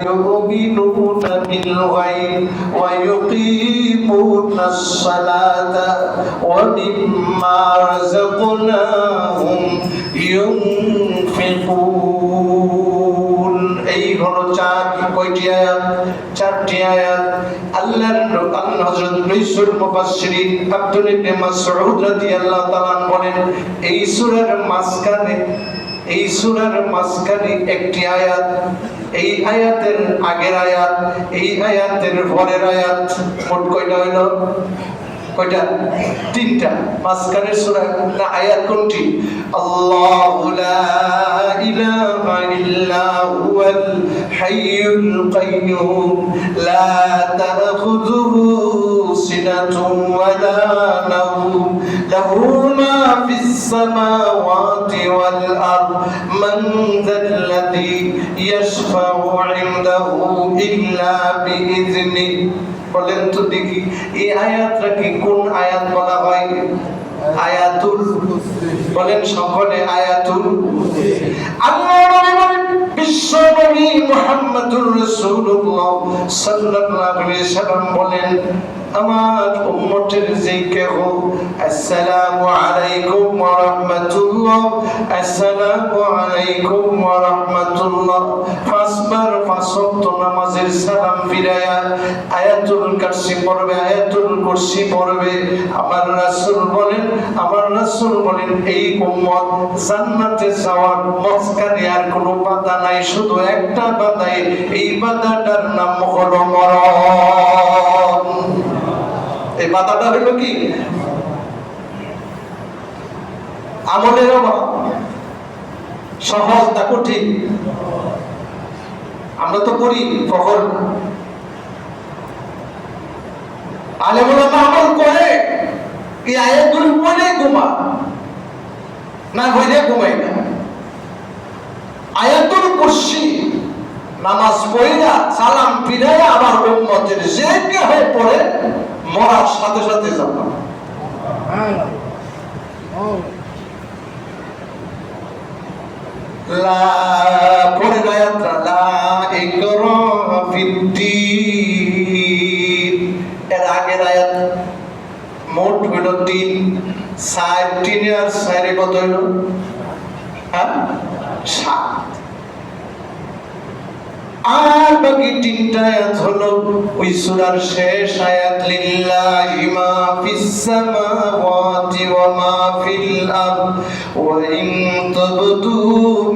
يؤمنون بالغيب ويقيمون الصلاة ومما رزقناهم ينفقون এই হলো কয়টি আয়াত? চারটি আয়াত। আল্লাহ হযরত রাসূল মুফাসসিরিন আব্দুল ইবনে মাসউদ রাদিয়াল্লাহু তাআলা বলেন এই সূরার মাঝখানে একটি আয়াত, এই আয়াতের আগের আয়াত, এই আয়াতের পরের আয়াত, মোট কয়টা হইল? কয়টা? তিনটা। মাঝখানের সূরা না আয়াত কোনটি? আল্লাহু লা ইলাহা ইল্লা হুয়াল হাইয়ুল কাইয়্যুম লা তাখুযুহু সিনাতুন ওয়া লা নাওম লাহু মা ফিস সামাওয়াতি ওয়াল আরদ মান যাল্লাযী ইয়াশফাউ ইনদাহু ইল্লা বিইযনিহি। বলেন তো দেখি এই আয়াতটা কি কোন আয়াত বলা হয়? আয়াতুল, বলেন সকলে আয়াতুল। আল্লাহ বলেন বিশ্বনবী মুহাম্মদুর রাসূলুল্লাহ সাল্লাল্লাহু আলাইহি সাল্লাম বলেন আমার উম্মতের যে কেহ আসসালামু আলাইকুম ওয়া রাহমাতুল্লাহ, আসসালামু আলাইকুম ওয়া রাহমাতুল্লাহ পাঁচবার পাঁচ ওয়াক্ত নামাজের সালাম ফিরায়া আয়াতুল কুরসি পড়বে। আমার রাসূল বলেন এই উম্মত জান্নাতে যাওয়ার মাঝখানে আর কোনো বাধা নাই, শুধু একটা বাধাই, এই বাধাটার নাম হলো মরণ। এই বাধাটা হলো কি? আমলের অভাব। সহজ না কঠিন? আমরা তো করি কখন? আলেম ওলামা আমল করে, এই আয়াতগুলো পড়ে ঘুমা না হইলে ঘুমাই না। আয়াতুল কুরসি নামাজ পড়িয়া সালাম ফিরাইয়া আবার উম্মতের যে কেহ পড়ে মরার সাথে সাথে যাবা। লা পড়ে আয়াতটা লা ইকরাহা ফিদ্দীন। এর আগের আয়াত মোট হইল 3, 4 আর 4 কত হইল? 7। আর বাকি 3টা আয়াত হলো ওই সূরার শেষ আয়াত লিল্লাহি মা ফিস সামাওয়াতি ওয়া মা ফিল আরদ ওয়া ইন তাবদু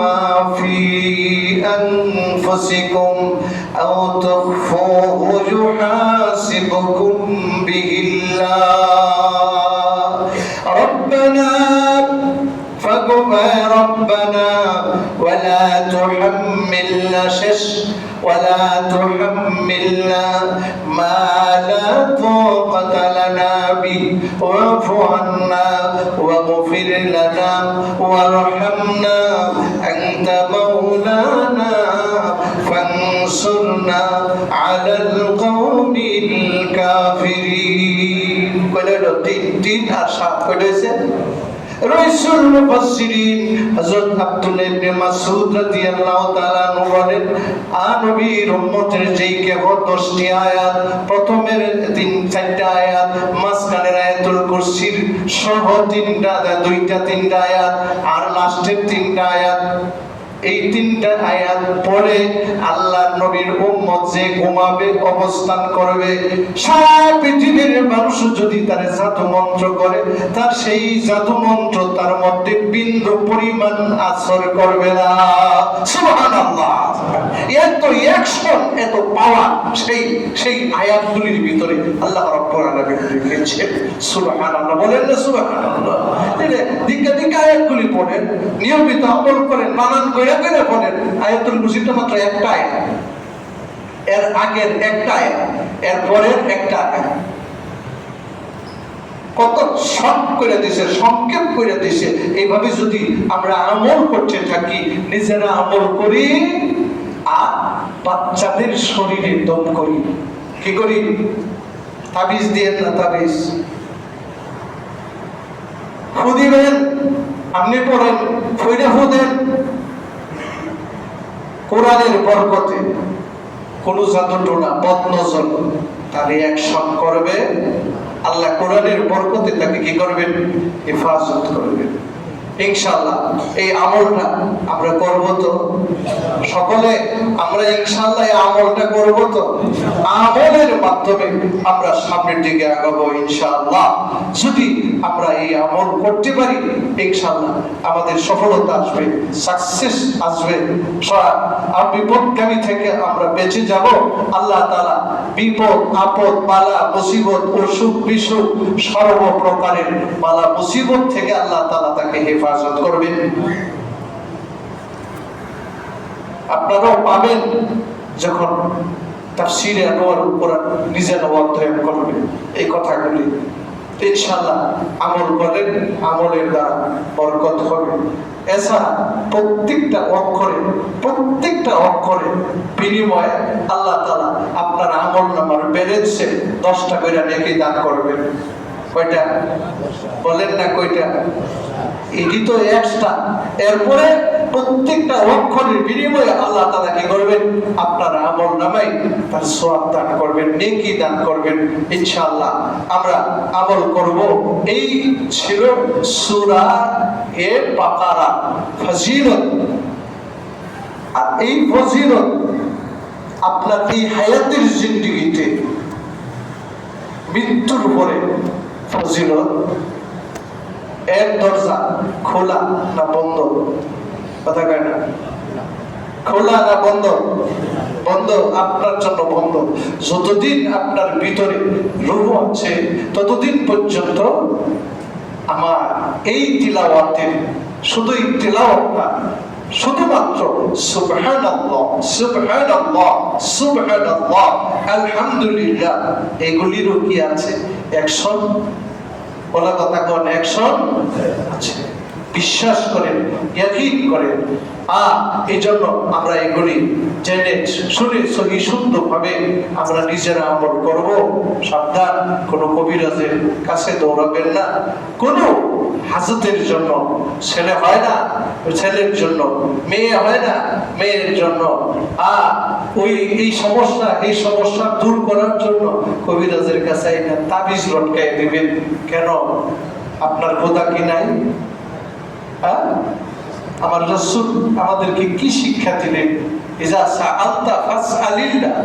মা ফি আনফুসিকুম আও তুখফুহু ইউহাসিবুকুম বিহিল্লাহ রব্বানা ربنا ولا تحملنا ما لا طاقة لنا به واعف عنا واغفر لنا وارحمنا أنت مولانا فانصرنا على القوم الكافرين। কয়টা? 3 আর 7 কয়টা হইছে? রাসূল মুফাসসিরিন হযরত আব্দুল্লাহ ইবনে মাসউদ রাদিয়াল্লাহু তাআলা বলেন নবীর উম্মতের যেই কেহ 10টি আয়াত, প্রথমের 3-4টা আয়াত, মাঝখানের আয়াতুল কুরসির সহ 2টা আয়াত আর লাস্টের 3টা আয়াত, এই 3টা আয়াত পড়ে আল্লাহর নবীর উম্মত যে ঘুমাবে, অবস্থান করবে, সারা পৃথিবীর মানুষ যদি তার জাদু মন্ত্র করে, তার সেই জাদু মন্ত্র তার মধ্যে বিন্দু পরিমাণ আসর করবে না। সুবহানাল্লাহ। এত অ্যাকশন, এত পাওয়ার সেই আয়াতগুলির ভিতরে আল্লাহ রাব্বুল আলামিন রেখেছেন। সুবহানাল্লাহ বলেন না? সুবহানাল্লাহ। দিকে আয়াতগুলি পড়েন, নিয়মিত আমল করেন, বানান করে পড়েন। আয়াতুল কুরসিটা মাত্র একটা আয়াত, এর আগের একটা আয়াত, এর পরের একটা আয়াত। কত শর্ট করে দিয়েছে, সংক্ষেপ করে দিয়েছে। এইভাবে যদি আমরা আমল করতে থাকি, নিজেরা আমল করি আর বাচ্চাদের শরীরে দম করি। কি করি? তাবিজ দিয়ে না, তাবিজ ফু দিবেন, আপনি পড়েন, ফইরা ফু দেন কোরআনের বরকতে। কোনো জাদুটোনা বদনজর তাহলে অ্যাকশন করবে, আল্লাহ কোরআনের বরকতে তাকে কি করবেন? হেফাজত করবেন। ইনশাআল্লাহ এই আমলটা আমরা করব তো সকলে? আমরা ইনশাআল্লাহ এই আমলটা করব তো? আমলের মাধ্যমে আমরা সামনের দিকে আগাবো ইনশাআল্লাহ। যদি আমরা এই আমল করতে পারি ইনশাআল্লাহ আমাদের সফলতা আসবে, সাকসেস আসবে, বিপদগামী থেকে আমরা বেঁচে যাব। আল্লাহ তাআলা বিপদ আপদ বালা মুসিবত অসুখ বিসুখ সর্বপ্রকারের বালা মুসিবত থেকে আল্লাহ তাআলা তাকে হেফাজত করবেন। আপনারাও পাবেন যখন তাফসীরে আনোয়ার উপর নিজেরা অধ্যয়ন করবেন এই কথাগুলি। ইনশাআল্লাহ আমল করেন, আমলের দ্বারা বরকত হবে। এছাড়া প্রত্যেকটা অক্ষরে বিনিময়ে আল্লাহ তাআলা আপনার আমল নামার ব্যালেন্সে 10টা করে নেকি দান করবেন। কয়টা বলেন না? কয়টা? এটি তো এক্সট্রা। এরপরে প্রত্যেকটা অক্ষরের বিনিময়ে আল্লাহ তাআলা কি করবেন? আপনার আমল নামাই তার সওয়াব দান করবেন, নেকি দান করবেন। ইনশাআল্লাহ আমরা আমল করব। এই ছিল সূরা এ বাকারা ফজিলত। আর এই ফজিলত আপনার এই হায়াতের জিন্দেগিতে মৃত্যুর পরে ফজিলত এর দরজা খোলা না বন্ধ? কথা কয় না? খোলা না বন্ধ? বন্ধ। আপনার জন্য বন্ধ। যতদিন আপনার ভিতরে রূহ আছে ততদিন পর্যন্ত আমার এই তিলাওয়াতের শুধুই তিলাওয়াত না, শুধুমাত্র সুবহানাল্লাহ সুবহানাল্লাহ সুবহানাল্লাহ আলহামদুলিল্লাহ এগুলিরও কি আছে? অ্যাকশন। বলা কথা কোন? অ্যাকশন আছে। বিশ্বাস করেন, ইয়াকিন করেন। এই জন্য আমরা এগুলি জেনে শুনে সহি সুন্দরভাবে আমরা নিজেরা আমল করব। সাবধান, কোনো কবিরাজের কাছে দৌড়াবেন না। কোনো হাজতের জন্য ছেলে হয় না, ছেলের জন্য মেয়ে হয় না, মেয়ের জন্য এই সমস্যা দূর করার জন্য কবিরাজের কাছে তাবিজ লটকাই দিবেন কেন? আপনার খোদা কি নাই? আমার রাসূল আমাদেরকে কি শিক্ষা দিলেন? ইজা সাআলতা ফাসআলিল্লাহ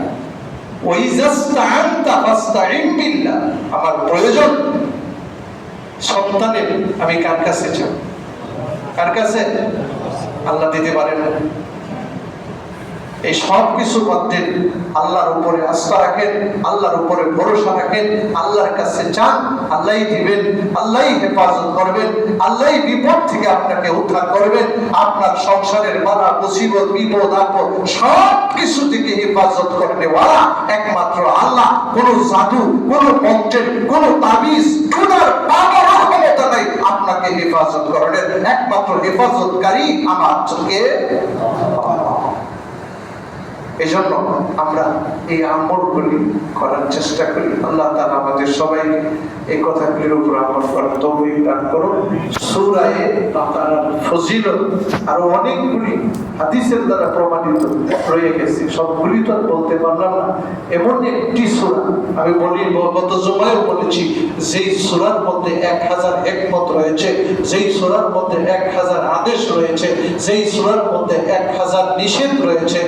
ওয়া ইজা ইসতাআনতা ফাসতাইন বিল্লাহ। আমার প্রয়োজন সন্তানের, আমি কার কাছে যাব? কার কাছে? আল্লাহ দিতে পারেন। এই সব কিছু মধ্যে আল্লাহর উপরে আস্থা রাখেন, আল্লাহর উপরে ভরসা রাখেন, আল্লাহর কাছে চান, আল্লাহই দিবেন, আল্লাহই হেফাজত করবেন, আল্লাহই বিপদ থেকে আপনাকে উদ্ধার করবেন। আপনার সংসারের বাধা মুসিবত বিপদ আপদ সব কিছু থেকে হেফাজত করবে ওয়ালা একমাত্র আল্লাহ। কোন জাদু, কোন মন্ত্রের, কোন তাবিজ, খোদার পাওয়ার ক্ষমতা নাই আপনাকে হেফাজত করার। একমাত্র হেফাজতকারী আমার চোখে। এই জন্য আমরা এই আমলগুলি করার চেষ্টা করি। আল্লাহ তাআলা আমাদের সবাইকে এই কথাগুলির উপর আমল করার তৌফিক দান করুন। সূরা এ বাকারার ফজিলত আরো অনেকগুলি হাদিসের দ্বারা প্রমাণিত রয়ে গেছে, সবগুলি তো বলতে পারলাম না। এমন একটি সূরা আমি বলি, গত জুমায় বলেছি, যেই সূরার মধ্যে 1000 হিকমত রয়েছে, যেই সূরার মধ্যে 1000 আদেশ রয়েছে, যেই সূরার মধ্যে 1000 নিষেধ রয়েছে,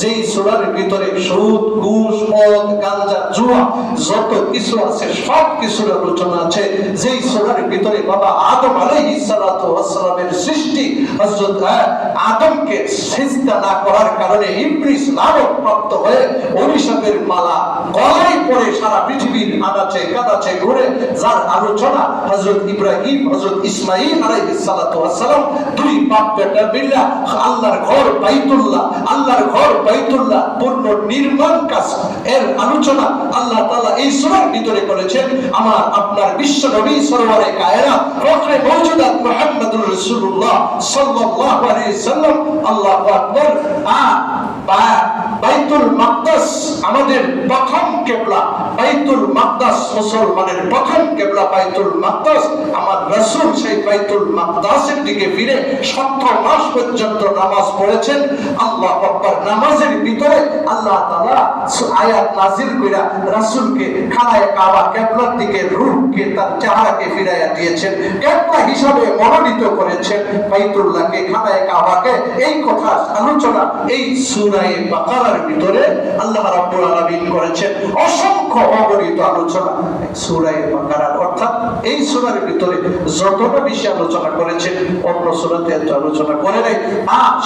যেই সূরার ভিতরে সুদ ঘুষ মদ গাঁজা জুয়া যত কিছু আছে সব কিছুর আলোচনা আছে। যেই সূরার ভিতরে বাবা আদম আলাইহিস সালাতু ওয়াস সালামের সৃষ্টি, হযরত আদমকে সিজদা না করার কারণে ইবলিস লানত প্রাপ্ত হয়ে অভিশাপের মালা গলায় পড়ে সারা পৃথিবীর আনাচে কানাচে ঘুরে, যার আলোচনা হযরত ইব্রাহিম হযরত ইসমাঈল আলাইহিস সালাতু ওয়াস সালাম দুই বাপ বেটা মিলে আল্লাহর ঘর বাইতুল্লাহ, আল্লাহর ঘর বাইতুল্লাহ পূর্ণ নির্মাণ কাজ এর আলোচনা আল্লাহ তাআলা এই সূরার ভিতরে করেছেন। আমার আপনার বিশ্ব নবী সরওয়ারে কায়নাত রহমে মওজুদাত মুহাম্মদুর রাসূলুল্লাহ সাল্লাল্লাহু আলাইহি সাল্লাম আল্লাহু আকবার বাইতুল মাকদাস আমাদের প্রথম কিবলা বাইতুল মাকদাস, মুসলমানের প্রথম কিবলা বাইতুল মাকদাস। আমার রাসূল সেই বাইতুল মাকদাসের দিকে ফিরে 70 মাস পর্যন্ত নামাজ পড়েছেন। আল্লাহু আকবার। নামাজের ভিতরে আল্লাহ তাআলা আয়াত নাযিল কইরা রাসূলকে খানায়ে কাবা কিবলার দিকে রূহকে, তার চেহারাকে ফিরাইয়া দিয়েছেন, কিবলা হিসাবে মনোনীত করেছেন বাইতুল্লাহকে, খানায়ে কাবাকে। এই কথা আলোচনা এই সূরা বাকারার ভিতরে আল্লাহ রাব্বুল আলামিন করেছেন। অসংখ্য অগণিত আলোচনা সূরা বাকারার, অর্থাৎ এই সূরার ভিতরে যতটা বেশি আলোচনা করেছেন অন্য সূরাতে এত আলোচনা করে নাই।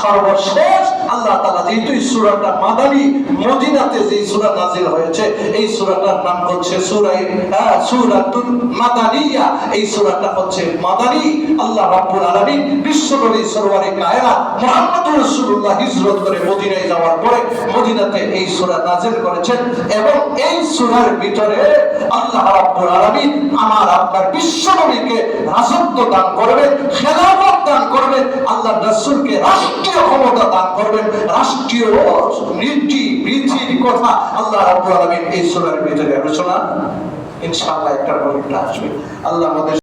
সর্বশেষ আল্লাহ তাআলা যেহেতু এই সূরাটা মাদানী, মদিনাতে যে সূরা নাযিল হয়েছে, এই সূরাটার নাম হচ্ছে সূরাতুল মাদানিয়া। এই সূরাটা হচ্ছে মাদানী। আল্লাহ রাব্বুল আলামিন বিশ্বনবী সরওয়ারে কায়নাত মুহাম্মদুর রাসূলুল্লাহ হিজরত করে মদিনায় যাওয়ার পরে মদিনাতে এই সূরা নাযিল করেছেন। এবং এই সূরার ভিতরে আল্লাহ রাব্বুল আলামিন আমার আপনার বিশ্বনবীকে রাজত্ব দান করবেন, খেলাফত দান করবেন, আল্লাহ রাসূলকে রাষ্ট্রীয় ক্ষমতা দান করবেন, রাষ্ট্রীয় নীতির কথা আল্লাহ রাব্বুল আলামিন এই সূরার ভিতরে আলোচনা ইনশাআল্লাহ একটার পর একটা আসবে। আল্লাহ আমাদের